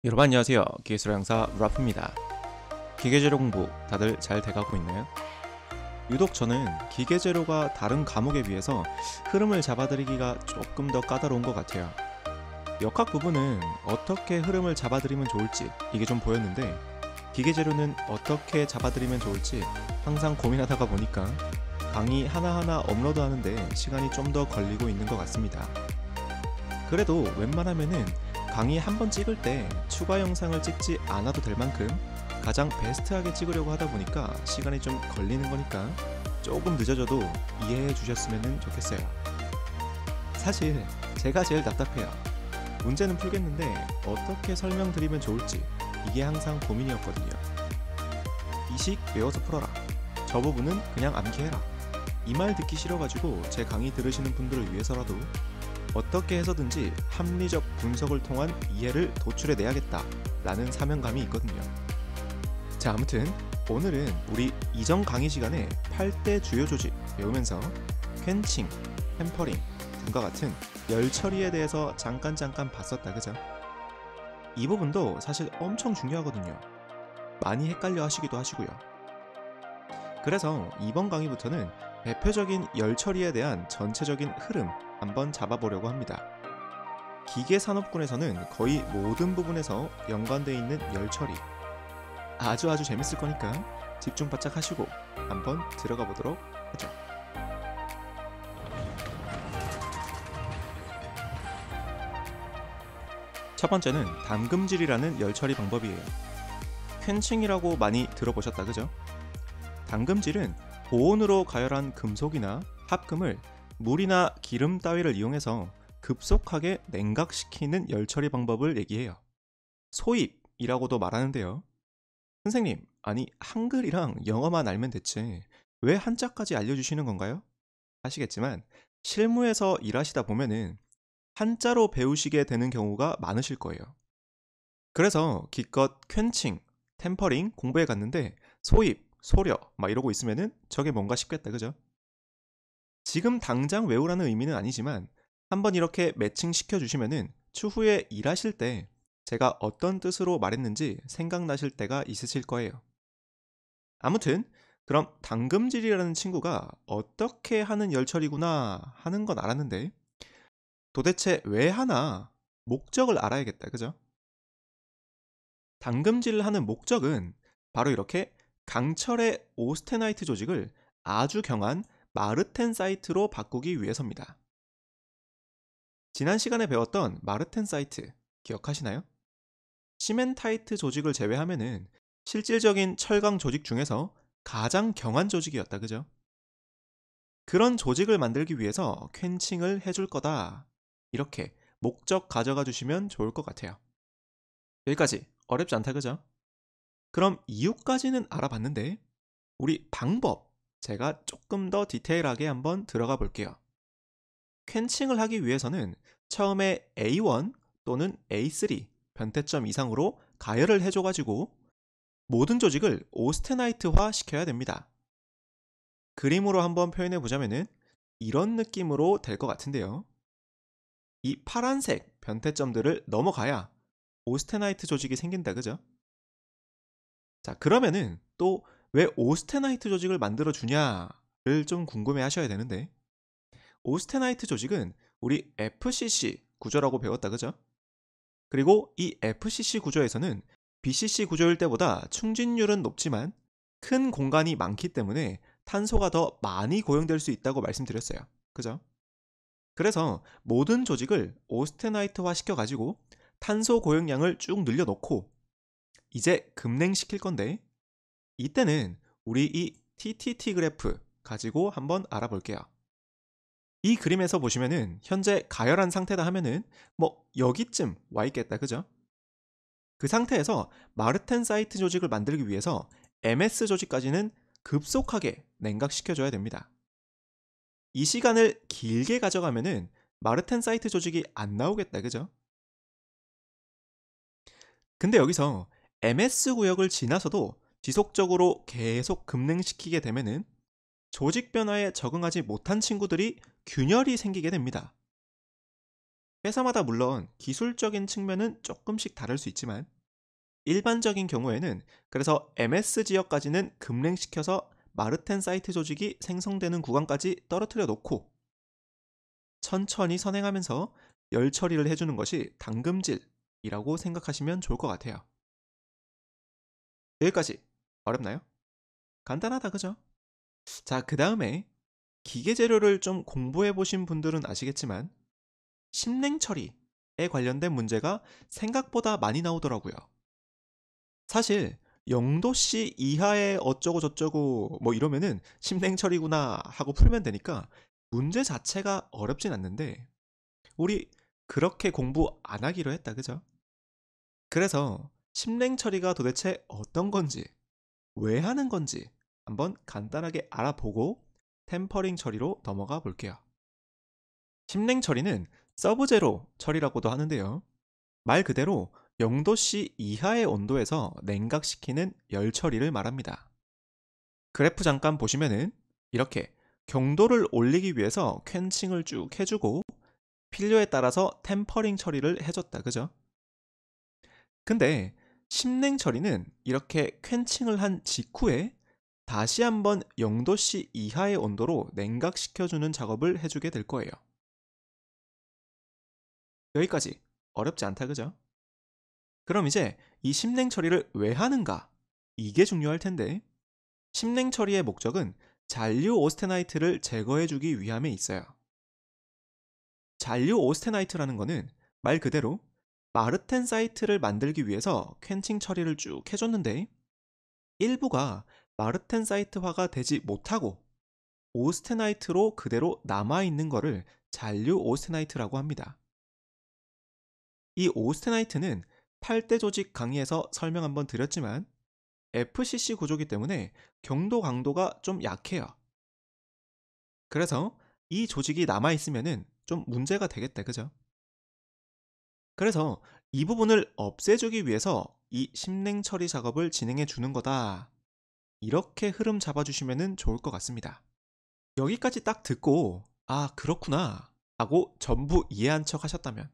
여러분 안녕하세요. 기계수로 강사 라프입니다. 기계재료 공부 다들 잘 돼가고 있나요? 유독 저는 기계재료가 다른 과목에 비해서 흐름을 잡아들이기가 조금 더 까다로운 것 같아요. 역학 부분은 어떻게 흐름을 잡아들이면 좋을지 이게 좀 보였는데, 기계재료는 어떻게 잡아들이면 좋을지 항상 고민하다가 보니까 강의 하나하나 업로드하는데 시간이 좀 더 걸리고 있는 것 같습니다. 그래도 웬만하면은 강의 한 번 찍을 때 추가 영상을 찍지 않아도 될 만큼 가장 베스트하게 찍으려고 하다 보니까 시간이 좀 걸리는 거니까 조금 늦어져도 이해해 주셨으면 좋겠어요. 사실 제가 제일 답답해요. 문제는 풀겠는데 어떻게 설명드리면 좋을지 이게 항상 고민이었거든요. 이 식 외워서 풀어라. 저 부분은 그냥 암기해라. 이 말 듣기 싫어가지고 제 강의 들으시는 분들을 위해서라도 어떻게 해서든지 합리적 분석을 통한 이해를 도출해내야겠다 라는 사명감이 있거든요. 자, 아무튼 오늘은 우리 이전 강의 시간에 8대 주요 조직 배우면서 퀸칭, 템퍼링 등과 같은 열 처리에 대해서 잠깐 봤었다, 그죠? 이 부분도 사실 엄청 중요하거든요. 많이 헷갈려 하시기도 하시고요. 그래서 이번 강의부터는 대표적인 열 처리에 대한 전체적인 흐름 한번 잡아보려고 합니다. 기계 산업군에서는 거의 모든 부분에서 연관되어 있는 열 처리, 아주 재밌을 거니까 집중 바짝 하시고 한번 들어가 보도록 하죠. 첫 번째는 담금질이라는 열 처리 방법이에요. 퀸칭이라고 많이 들어보셨다, 그죠? 담금질은 고온으로 가열한 금속이나 합금을 물이나 기름 따위를 이용해서 급속하게 냉각시키는 열처리 방법을 얘기해요. 소입이라고도 말하는데요. 선생님, 아니 한글이랑 영어만 알면 대체 왜 한자까지 알려주시는 건가요? 하시겠지만 실무에서 일하시다 보면은 한자로 배우시게 되는 경우가 많으실 거예요. 그래서 기껏 퀸칭, 템퍼링 공부해 갔는데 소입, 소려 막 이러고 있으면은 저게 뭔가 싶겠다, 그죠? 지금 당장 외우라는 의미는 아니지만 한번 이렇게 매칭시켜 주시면은 추후에 일하실 때 제가 어떤 뜻으로 말했는지 생각나실 때가 있으실 거예요. 아무튼 그럼 당금질이라는 친구가 어떻게 하는 열처리구나 하는 건 알았는데 도대체 왜 하나 목적을 알아야겠다, 그죠? 당금질을 하는 목적은 바로 이렇게 강철의 오스테나이트 조직을 아주 경한 마르텐사이트로 바꾸기 위해서입니다. 지난 시간에 배웠던 마르텐사이트 기억하시나요? 시멘타이트 조직을 제외하면은 실질적인 철강 조직 중에서 가장 경한 조직이었다, 그죠? 그런 조직을 만들기 위해서 퀸칭을 해줄 거다. 이렇게 목적 가져가 주시면 좋을 것 같아요. 여기까지 어렵지 않다, 그죠? 그럼 이유까지는 알아봤는데 우리 방법 제가 조금 더 디테일하게 한번 들어가 볼게요. 퀸칭을 하기 위해서는 처음에 A1 또는 A3 변태점 이상으로 가열을 해줘가지고 모든 조직을 오스테나이트화 시켜야 됩니다. 그림으로 한번 표현해 보자면은 이런 느낌으로 될 것 같은데요. 이 파란색 변태점들을 넘어가야 오스테나이트 조직이 생긴다, 그죠? 자, 그러면은 또 왜 오스테나이트 조직을 만들어 주냐를 좀 궁금해 하셔야 되는데, 오스테나이트 조직은 우리 FCC 구조라고 배웠다, 그죠? 그리고 이 FCC 구조에서는 BCC 구조일 때보다 충진율은 높지만 큰 공간이 많기 때문에 탄소가 더 많이 고용될 수 있다고 말씀드렸어요. 그죠? 그래서 모든 조직을 오스테나이트화 시켜가지고 탄소 고용량을 쭉 늘려놓고 이제 급냉시킬 건데, 이때는 우리 이 TTT 그래프 가지고 한번 알아볼게요. 이 그림에서 보시면은 현재 가열한 상태다 하면은 뭐 여기쯤 와 있겠다, 그죠? 그 상태에서 마르텐사이트 조직을 만들기 위해서 MS 조직까지는 급속하게 냉각시켜줘야 됩니다. 이 시간을 길게 가져가면은 마르텐사이트 조직이 안 나오겠다, 그죠? 근데 여기서 MS 구역을 지나서도 지속적으로 계속 급냉시키게 되면은 조직 변화에 적응하지 못한 친구들이 균열이 생기게 됩니다. 회사마다 물론 기술적인 측면은 조금씩 다를 수 있지만 일반적인 경우에는 그래서 MS 지역까지는 급냉시켜서 마르텐 사이트 조직이 생성되는 구간까지 떨어뜨려 놓고 천천히 선행하면서 열 처리를 해주는 것이 당금질이라고 생각하시면 좋을 것 같아요. 여기까지 어렵나요? 간단하다 그죠? 자, 그 다음에 기계 재료를 좀 공부해 보신 분들은 아시겠지만 심냉 처리에 관련된 문제가 생각보다 많이 나오더라고요. 사실 0도씨 이하의 어쩌고 저쩌고 뭐 이러면은 심냉 처리구나 하고 풀면 되니까 문제 자체가 어렵진 않는데 우리 그렇게 공부 안 하기로 했다 그죠? 그래서 심냉 처리가 도대체 어떤 건지 왜 하는 건지 한번 간단하게 알아보고 템퍼링 처리로 넘어가 볼게요. 심냉 처리는 서브제로 처리라고도 하는데요. 말 그대로 0도씨 이하의 온도에서 냉각시키는 열 처리를 말합니다. 그래프 잠깐 보시면은 이렇게 경도를 올리기 위해서 퀸칭을 쭉 해주고 필요에 따라서 템퍼링 처리를 해줬다 그죠? 근데 심냉 처리는 이렇게 퀸칭을 한 직후에 다시 한번 0도씨 이하의 온도로 냉각시켜주는 작업을 해주게 될 거예요. 여기까지 어렵지 않다 그죠? 그럼 이제 이 심냉 처리를 왜 하는가? 이게 중요할 텐데 심냉 처리의 목적은 잔류 오스테나이트를 제거해주기 위함에 있어요. 잔류 오스테나이트라는 거는 말 그대로 마르텐 사이트를 만들기 위해서 퀸칭 처리를 쭉 해줬는데 일부가 마르텐 사이트화가 되지 못하고 오스테나이트로 그대로 남아있는 거를 잔류 오스테나이트라고 합니다. 이 오스테나이트는 8대 조직 강의에서 설명 한번 드렸지만 FCC 구조기 때문에 경도 강도가 좀 약해요. 그래서 이 조직이 남아있으면은 좀 문제가 되겠다 그죠? 그래서 이 부분을 없애주기 위해서 이 심냉 처리 작업을 진행해 주는 거다. 이렇게 흐름 잡아주시면 좋을 것 같습니다. 여기까지 딱 듣고 아 그렇구나 하고 전부 이해한 척 하셨다면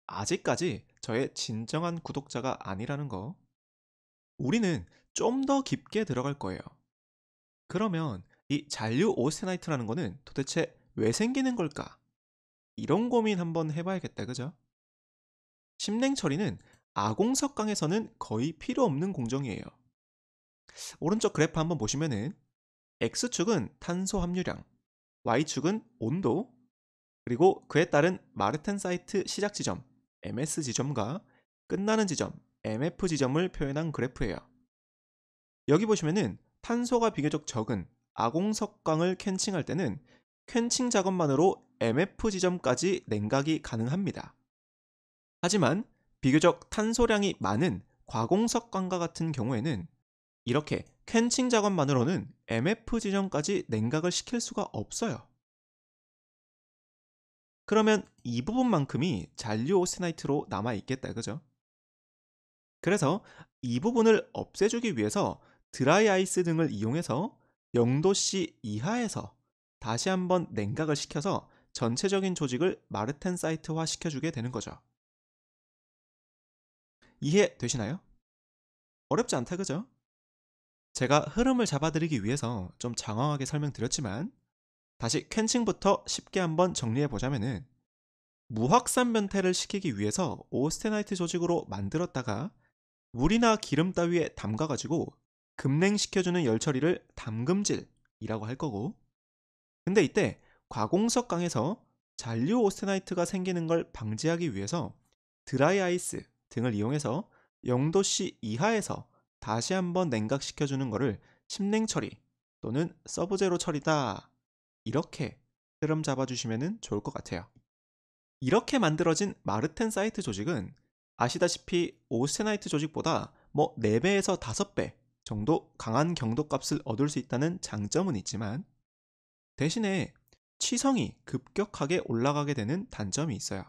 아직까지 저의 진정한 구독자가 아니라는 거 우리는 좀 더 깊게 들어갈 거예요. 그러면 이 잔류 오스테나이트라는 거는 도대체 왜 생기는 걸까? 이런 고민 한번 해봐야겠다 그죠? 심냉 처리는 아공석강에서는 거의 필요 없는 공정이에요. 오른쪽 그래프 한번 보시면은 X축은 탄소 함유량, Y축은 온도, 그리고 그에 따른 마르텐 사이트 시작 지점, MS 지점과 끝나는 지점, MF 지점을 표현한 그래프예요. 여기 보시면은 탄소가 비교적 적은 아공석강을 캔칭할 때는 캔칭 작업만으로 MF 지점까지 냉각이 가능합니다. 하지만 비교적 탄소량이 많은 과공석강과 같은 경우에는 이렇게 캔칭 작업만으로는 MF 지점까지 냉각을 시킬 수가 없어요. 그러면 이 부분만큼이 잔류 오스테나이트로 남아있겠다 그죠? 그래서 이 부분을 없애주기 위해서 드라이 아이스 등을 이용해서 0도씨 이하에서 다시 한번 냉각을 시켜서 전체적인 조직을 마르텐 사이트화 시켜주게 되는 거죠. 이해되시나요? 어렵지 않다 그죠? 제가 흐름을 잡아드리기 위해서 좀 장황하게 설명드렸지만 다시 캔칭부터 쉽게 한번 정리해보자면은 무확산 변태를 시키기 위해서 오스테나이트 조직으로 만들었다가 물이나 기름 따위에 담가가지고 급냉시켜주는 열 처리를 담금질이라고 할 거고 근데 이때 과공석강에서 잔류 오스테나이트가 생기는 걸 방지하기 위해서 드라이 아이스 등을 이용해서 0도씨 이하에서 다시 한번 냉각시켜주는 거를 심냉 처리 또는 서브제로 처리다 이렇게 흐름 잡아주시면 좋을 것 같아요. 이렇게 만들어진 마르텐 사이트 조직은 아시다시피 오스테나이트 조직보다 뭐 4배에서 5배 정도 강한 경도값을 얻을 수 있다는 장점은 있지만 대신에 치성이 급격하게 올라가게 되는 단점이 있어요.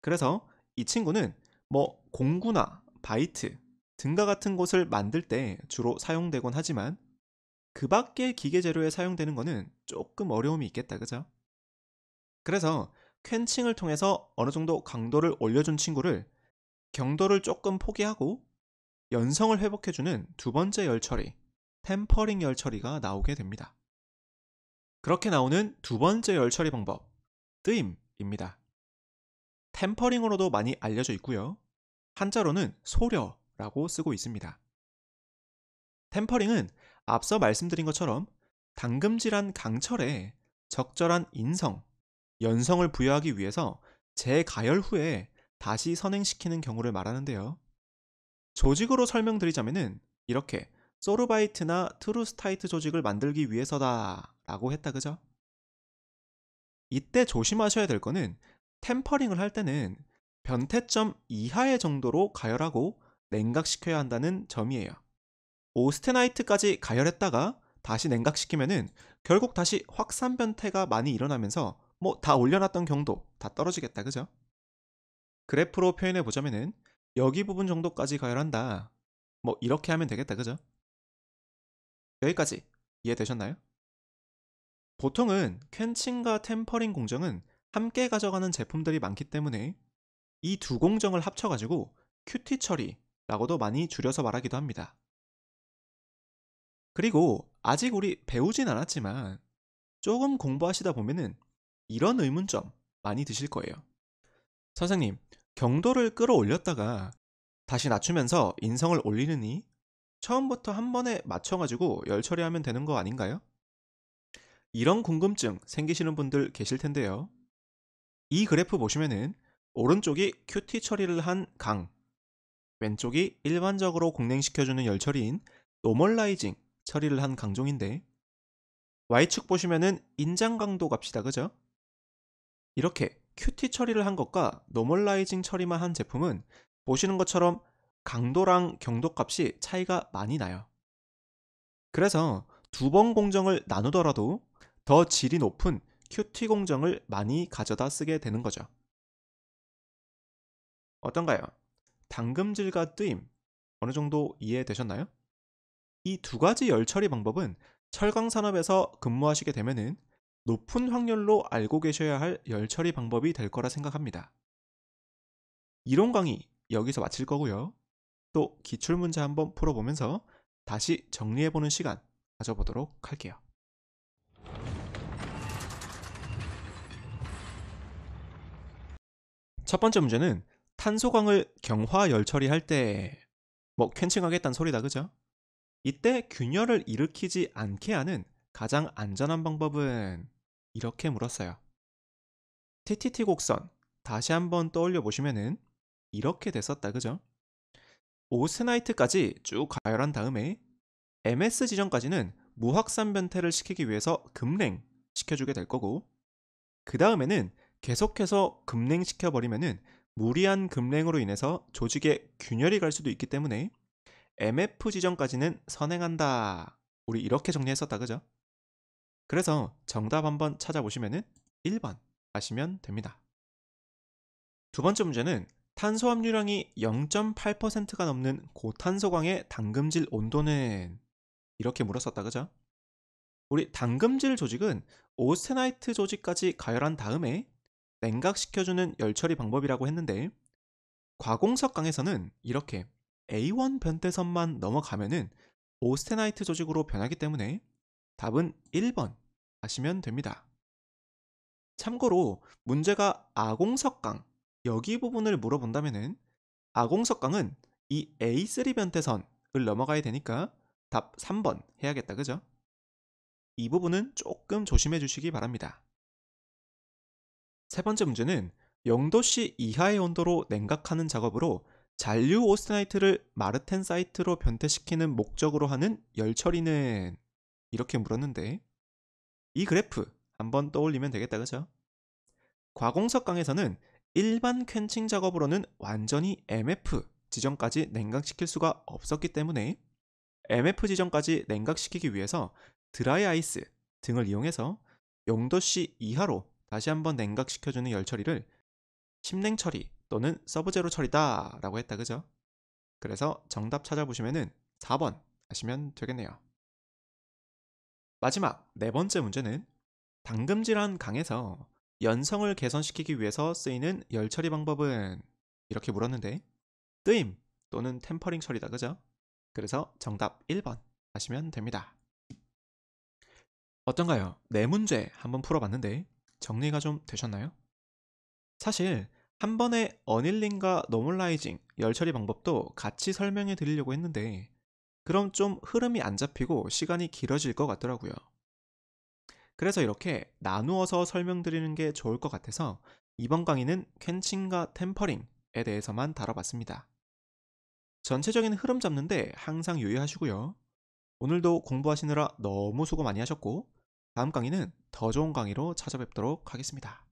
그래서 이 친구는 뭐 공구나 바이트 등과 같은 곳을 만들 때 주로 사용되곤 하지만 그 밖의 기계 재료에 사용되는 거는 조금 어려움이 있겠다 그죠? 그래서 퀸칭을 통해서 어느 정도 강도를 올려준 친구를 경도를 조금 포기하고 연성을 회복해주는 두 번째 열 처리, 템퍼링 열 처리가 나오게 됩니다. 그렇게 나오는 두 번째 열 처리 방법, 뜨임입니다. 템퍼링으로도 많이 알려져 있고요. 한자로는 소려라고 쓰고 있습니다. 템퍼링은 앞서 말씀드린 것처럼 당금질한 강철에 적절한 인성, 연성을 부여하기 위해서 재가열 후에 다시 선행시키는 경우를 말하는데요. 조직으로 설명드리자면은 이렇게 소르바이트나 트루스타이트 조직을 만들기 위해서다 라고 했다, 그죠? 이때 조심하셔야 될 거는 템퍼링을 할 때는 변태점 이하의 정도로 가열하고 냉각시켜야 한다는 점이에요. 오스테나이트까지 가열했다가 다시 냉각시키면은 결국 다시 확산 변태가 많이 일어나면서 뭐 다 올려놨던 경도 다 떨어지겠다, 그죠? 그래프로 표현해 보자면은 여기 부분 정도까지 가열한다. 뭐 이렇게 하면 되겠다, 그죠? 여기까지 이해되셨나요? 보통은 퀸칭과 템퍼링 공정은 함께 가져가는 제품들이 많기 때문에 이 두 공정을 합쳐가지고 큐티 처리라고도 많이 줄여서 말하기도 합니다. 그리고 아직 우리 배우진 않았지만 조금 공부하시다 보면은 이런 의문점 많이 드실 거예요. 선생님, 경도를 끌어올렸다가 다시 낮추면서 인성을 올리느니 처음부터 한 번에 맞춰가지고 열 처리하면 되는 거 아닌가요? 이런 궁금증 생기시는 분들 계실 텐데요. 이 그래프 보시면은 오른쪽이 큐티 처리를 한 강, 왼쪽이 일반적으로 공냉시켜주는 열 처리인 노멀라이징 처리를 한 강종인데 Y축 보시면은 인장 강도 값이다, 그죠? 이렇게 큐티 처리를 한 것과 노멀라이징 처리만 한 제품은 보시는 것처럼 강도랑 경도 값이 차이가 많이 나요. 그래서 두 번 공정을 나누더라도 더 질이 높은 큐티 공정을 많이 가져다 쓰게 되는 거죠. 어떤가요? 당금질과 뜨임 어느 정도 이해되셨나요? 이 두 가지 열 처리 방법은 철강 산업에서 근무하시게 되면은 높은 확률로 알고 계셔야 할 열 처리 방법이 될 거라 생각합니다. 이론 강의 여기서 마칠 거고요. 또 기출문제 한번 풀어보면서 다시 정리해보는 시간 가져보도록 할게요. 첫 번째 문제는 탄소광을 경화 열 처리할 때 뭐 캔칭하겠다는 소리다, 그죠? 이때 균열을 일으키지 않게 하는 가장 안전한 방법은 이렇게 물었어요. TTT 곡선 다시 한번 떠올려 보시면은 이렇게 됐었다, 그죠? 오스나이트까지 쭉 가열한 다음에 MS 지점까지는 무확산 변태를 시키기 위해서 급냉 시켜주게 될 거고, 그 다음에는 계속해서 급냉 시켜버리면은 무리한 급냉으로 인해서 조직에 균열이 갈 수도 있기 때문에 MF 지점까지는 선행한다. 우리 이렇게 정리했었다, 그죠? 그래서 정답 한번 찾아보시면은 1번 하시면 됩니다. 두 번째 문제는 탄소 함유량이 0.8%가 넘는 고탄소광의 당금질 온도는 이렇게 물었었다, 그죠? 우리 당금질 조직은 오스테나이트 조직까지 가열한 다음에 냉각시켜주는 열처리 방법이라고 했는데 과공석강에서는 이렇게 A1 변태선만 넘어가면은 오스테나이트 조직으로 변하기 때문에 답은 1번 하시면 됩니다. 참고로 문제가 아공석강 여기 부분을 물어본다면은 아공석강은 이 A3 변태선을 넘어가야 되니까 답 3번 해야겠다, 그죠? 이 부분은 조금 조심해 주시기 바랍니다. 세 번째 문제는 0도씨 이하의 온도로 냉각하는 작업으로 잔류 오스테나이트를 마르텐사이트로 변태시키는 목적으로 하는 열처리는 이렇게 물었는데 이 그래프 한번 떠올리면 되겠다, 그죠? 과공석강에서는 일반 퀸칭 작업으로는 완전히 MF 지점까지 냉각시킬 수가 없었기 때문에 MF 지점까지 냉각시키기 위해서 드라이 아이스 등을 이용해서 0도씨 이하로 다시 한번 냉각시켜주는 열처리를 심냉 처리 또는 서브제로 처리다 라고 했다, 그죠? 그래서 정답 찾아보시면은 4번 하시면 되겠네요. 마지막 네 번째 문제는 당금질한 강에서 연성을 개선시키기 위해서 쓰이는 열 처리 방법은? 이렇게 물었는데 뜨임 또는 템퍼링 처리다, 그죠? 그래서 정답 1번 하시면 됩니다. 어떤가요? 네 문제 한번 풀어봤는데 정리가 좀 되셨나요? 사실 한 번에 어닐링과 노멀라이징, 열 처리 방법도 같이 설명해 드리려고 했는데 그럼 좀 흐름이 안 잡히고 시간이 길어질 것 같더라고요. 그래서 이렇게 나누어서 설명드리는 게 좋을 것 같아서 이번 강의는 캔칭과 템퍼링에 대해서만 다뤄봤습니다. 전체적인 흐름 잡는데 항상 유의하시고요. 오늘도 공부하시느라 너무 수고 많이 하셨고 다음 강의는 더 좋은 강의로 찾아뵙도록 하겠습니다.